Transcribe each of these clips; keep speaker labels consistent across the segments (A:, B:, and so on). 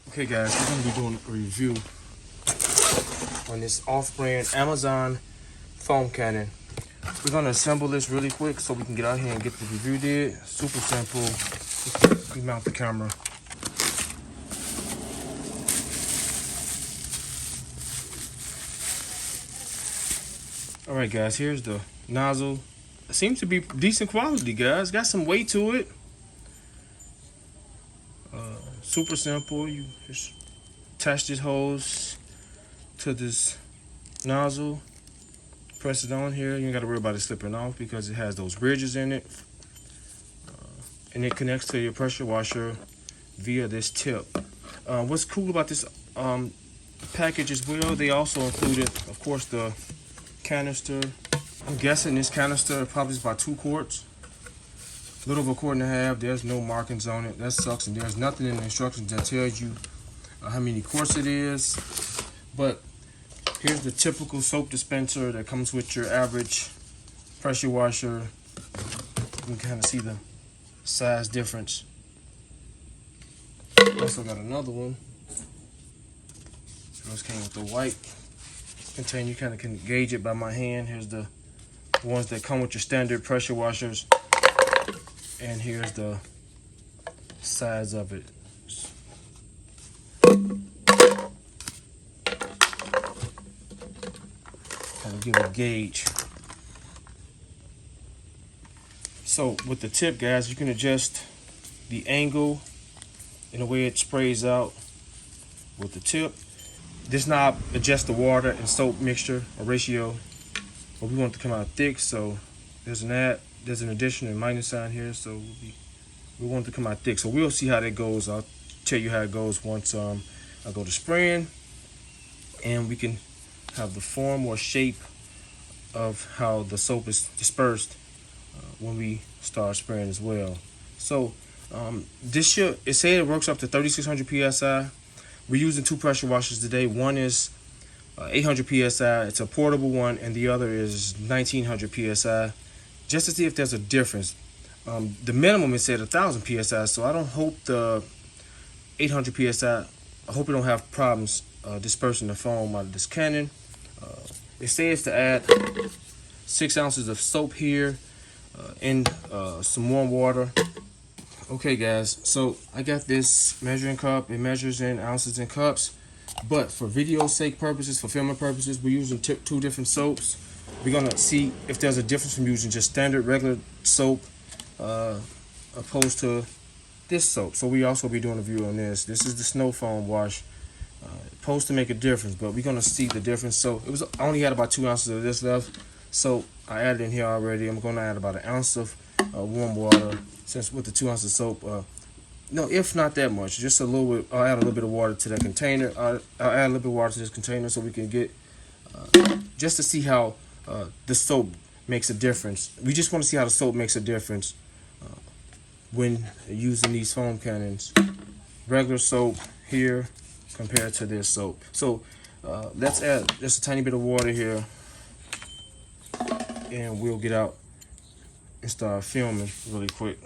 A: Okay guys, we're going to be doing a review on this off-brand Amazon foam cannon. We're going to assemble this really quick so we can get out here and get the review did. Super simple. We mount the camera. Alright guys, here's the nozzle. It seems to be decent quality, guys. Got some weight to it. Super simple. You just attach this hose to this nozzle, press it on here. You ain't got to worry about it slipping off because it has those bridges in it, and it connects to your pressure washer via this tip. What's cool about this package as well, they also included, of course, the canister. I'm guessing this canister probably is about 2 quarts. A little over 1.5 quarts. There's no markings on it. That sucks. And there's nothing in the instructions that tells you how many quarts it is. But here's the typical soap dispenser that comes with your average pressure washer. You can kind of see the size difference. Also got another one. This came with the white container. You kind of can gauge it by my hand. Here's the ones that come with your standard pressure washers. And here's the size of it. Kind of give a gauge. So with the tip, guys, you can adjust the angle and the way it sprays out with the tip. This knob adjusts the water and soap mixture or ratio, but we want it to come out thick, so there's an addition and minus sign here, so we want it to come out thick. So we'll see how that goes. I'll tell you how it goes once I go to spraying, and we can have the form or shape of how the soap is dispersed when we start spraying as well. So this should, it said it works up to 3600 psi. We're using 2 pressure washers today. One is 800 psi. It's a portable one, and the other is 1900 psi. Just to see if there's a difference. The minimum is said 1000 psi, so I don't hope the 800 psi, I hope we don't have problems dispersing the foam out of this cannon. It says to add 6 ounces of soap here and some warm water. Okay guys, so I got this measuring cup. It measures in ounces and cups, but for video sake purposes, for filming purposes, we're using 2 different soaps. We're gonna see if there's a difference from using just standard regular soap opposed to this soap. So we also be doing a review on this. This is the snow foam wash. Supposed to make a difference, but we're gonna see the difference. So I only had about 2 ounces of this left, so I added in here already. I'm gonna add about 1 ounce of warm water, since with the 2 ounces of soap. No, if not that much, just a little bit. I'll add a little bit of water to that container. I'll add a little bit of water to this container so we can get just to see how the soap makes a difference. We just want to see how the soap makes a difference when using these foam cannons. Regular soap here compared to this soap. So let's add just a tiny bit of water here, and we'll get out and start filming really quick.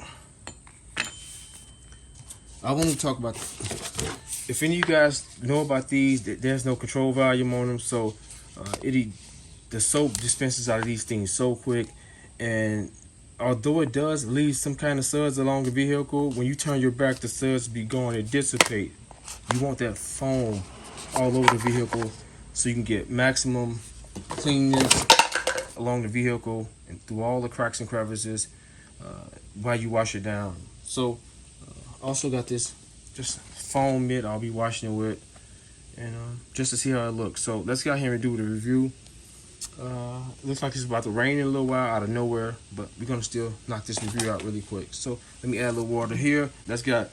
A: I want to talk about, if any of you guys know about these, there's no control volume on them, so the soap dispenses out of these things so quick, and although it does leave some kind of suds along the vehicle, when you turn your back, the suds be gone, it dissipate. You want that foam all over the vehicle so you can get maximum cleanness along the vehicle and through all the cracks and crevices while you wash it down. So also got this just foam mitt I'll be washing it with, and just to see how it looks. So let's get out here and do the review. Looks like it's about to rain in a little while out of nowhere, but we're gonna still knock this review out really quick. So let me add a little water here. Let's get out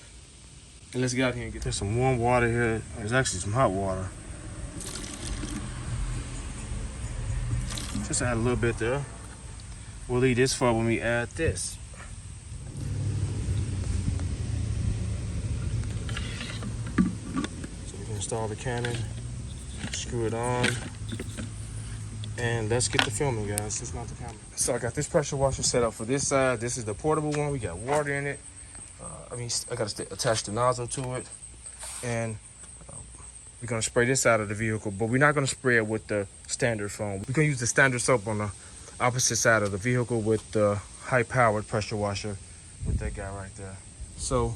A: here and get there's some warm water here. There's actually some hot water. Just add a little bit there. We'll leave this for when we add this. So we can install the cannon, screw it on, and let's get the filming, guys. Let's mount the camera. So I got this pressure washer set up for this side. This is the portable one. We got water in it. I got to attach the nozzle to it, and We're gonna spray this side of the vehicle, but we're not gonna spray it with the standard foam. We're gonna use the standard soap on the opposite side of the vehicle with the high-powered pressure washer with that guy right there. So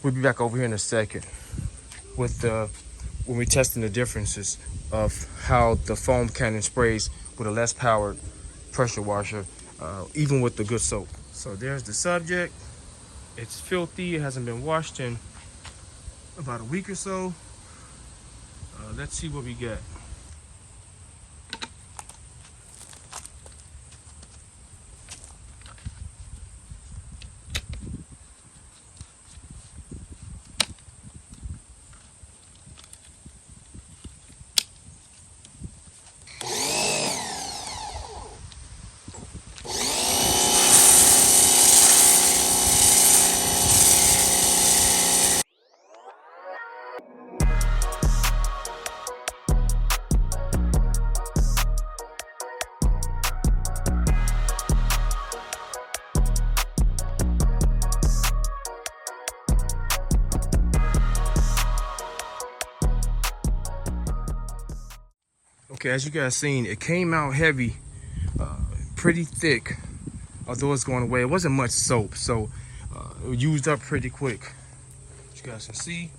A: we'll be back over here in a second with when we're testing the differences of how the foam cannon sprays with a less powered pressure washer, even with the good soap. So there's the subject. It's filthy. It hasn't been washed in about a week or so. Let's see what we get. Okay, as you guys seen, it came out heavy, pretty thick. Although it's going away, it wasn't much soap, so it used up pretty quick. As you guys can see.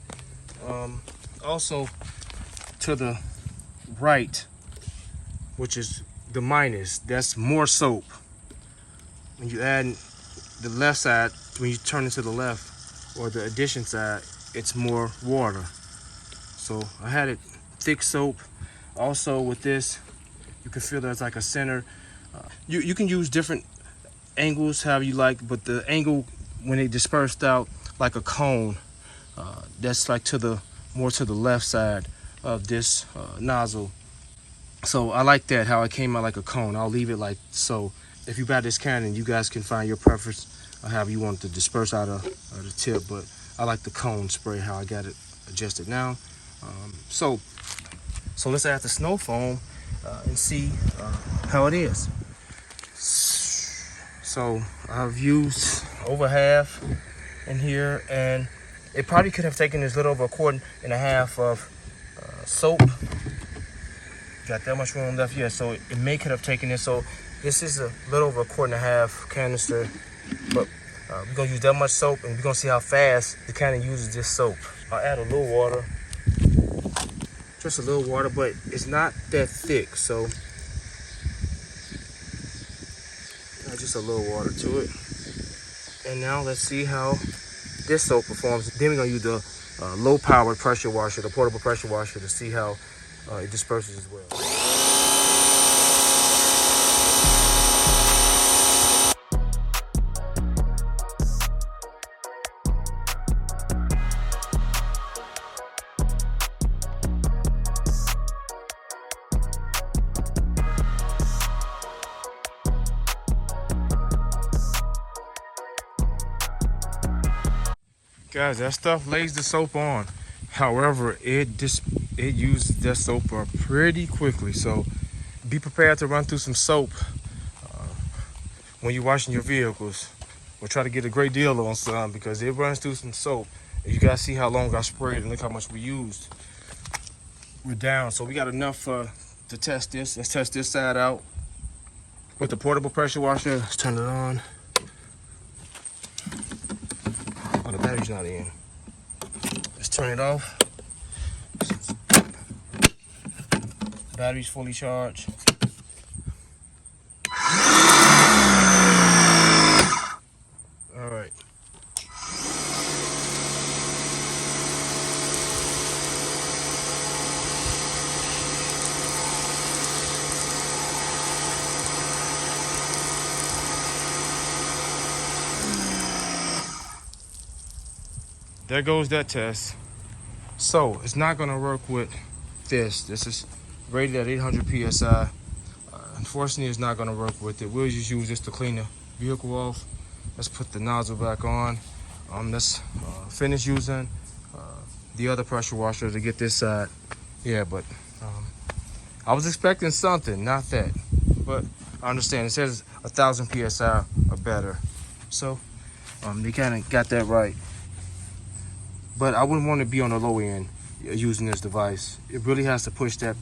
A: Also, to the right, which is the minus, that's more soap. When you add the left side, when you turn it to the left, or the addition side, it's more water. So I had it thick soap. Also with this, you can feel there's like a center. You can use different angles however you like, but the angle when it dispersed out like a cone, that's like more to the left side of this nozzle. So I like that, how it came out like a cone. I'll leave it like so. If you buy this cannon, you guys can find your preference of how you want it to disperse out of the tip, but I like the cone spray, how I got it adjusted now. So let's add the snow foam and see how it is. So I've used over half in here, and it probably could have taken this little over 1.5 quarts of soap. Got that much room left here, so it may could have taken this. So this is a little over 1.5 quart canister, but we're gonna use that much soap, and we're gonna see how fast the cannon uses this soap. I'll add a little water. Just a little water, but it's not that thick, so just a little water to it. And now let's see how this soap performs. Then we're gonna use the low-powered pressure washer, the portable pressure washer, to see how it disperses as well. Guys, that stuff lays the soap on. However, it uses that soap up pretty quickly. So be prepared to run through some soap when you're washing your vehicles. We'll try to get a great deal on some because it runs through some soap. And you guys see how long I sprayed and look how much we used. We're down, so we got enough to test this. Let's test this side out with the portable pressure washer. Let's turn it on. Oh, the battery's not in. Let's turn it off. Battery's fully charged. All right. There goes that test. So it's not gonna work with this. This is rated at 800 PSI. Unfortunately, it's not gonna work with it. We'll just use this to clean the vehicle off. Let's put the nozzle back on. Let's finish using the other pressure washer to get this side. Yeah, but I was expecting something, not that. But I understand it says 1,000 PSI or better. So they kind of got that right. but I wouldn't want to be on the low end using this device. It really has to push that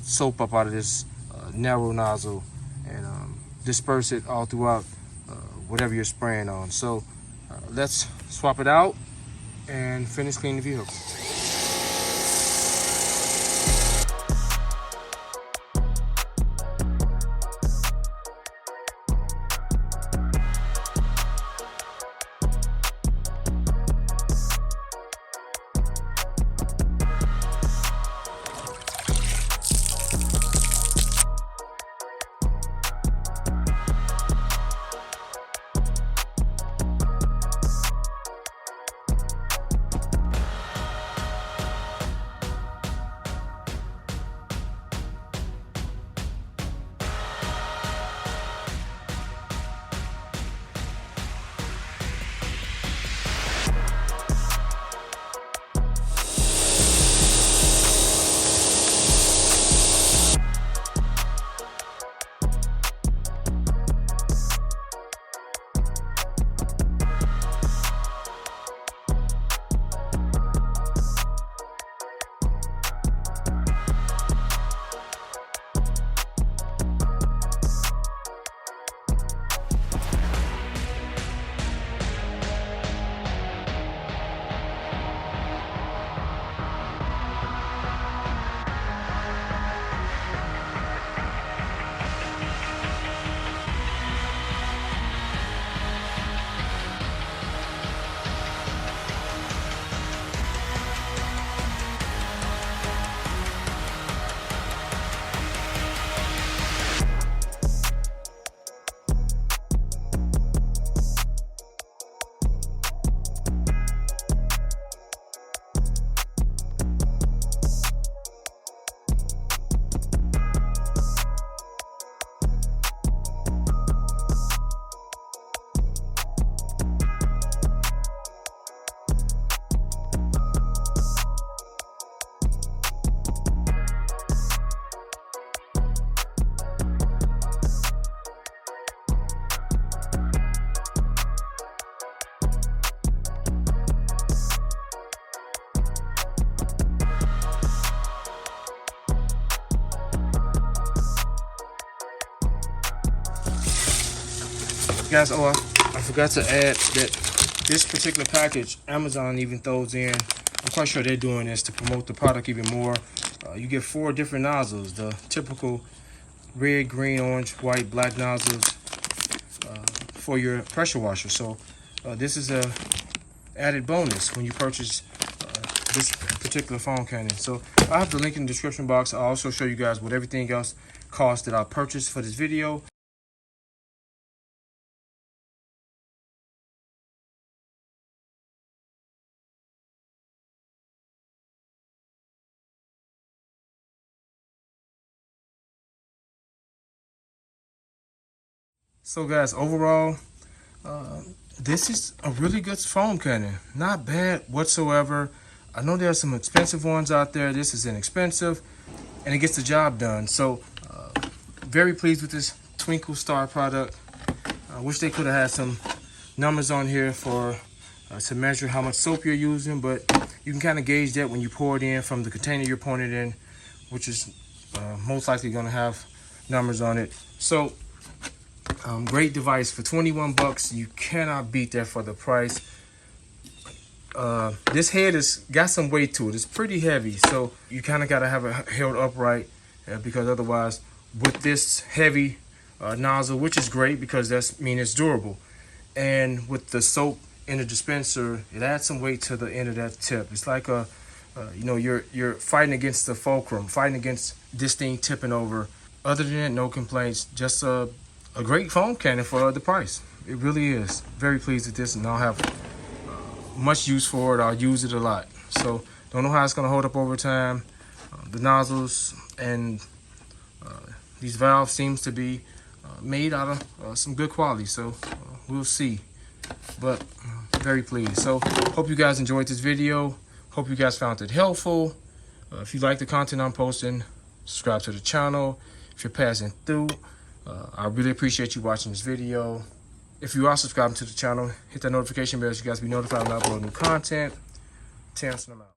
A: soap up out of this narrow nozzle and disperse it all throughout whatever you're spraying on. So let's swap it out and finish cleaning the vehicle. Guys, oh, I forgot to add that this particular package, Amazon even throws in, I'm quite sure they're doing this to promote the product even more. You get 4 different nozzles, the typical red, green, orange, white, black nozzles for your pressure washer. So this is a added bonus when you purchase this particular foam cannon. So I have the link in the description box. I'll also show you guys what everything else cost that I purchased for this video. So guys, overall, this is a really good foam cannon. Not bad whatsoever. I know there are some expensive ones out there. This is inexpensive and it gets the job done. So very pleased with this Twinkle Star product. I wish they could have had some numbers on here for to measure how much soap you're using, but you can kind of gauge that when you pour it in from the container you're pouring it in, which is most likely going to have numbers on it. So great device for 21 bucks. You cannot beat that for the price. This head has got some weight to it. It's pretty heavy, so you kind of got to have it held upright because otherwise with this heavy nozzle, which is great because that's mean it's durable, and with the soap in the dispenser, it adds some weight to the end of that tip. It's like a you know, you're fighting against the fulcrum, fighting against this thing tipping over. Other than that, no complaints. Just a great foam cannon for the price. It really is. Very pleased with this, and I'll have much use for it. I'll use it a lot. So don't know how it's gonna hold up over time. The nozzles and these valves seems to be made out of some good quality. So we'll see. But very pleased. So hope you guys enjoyed this video. Hope you guys found it helpful. If you like the content I'm posting, subscribe to the channel. If you're passing through, I really appreciate you watching this video. If you are subscribing to the channel, hit that notification bell so you guys be notified when I upload new content. Terrence and I'm out.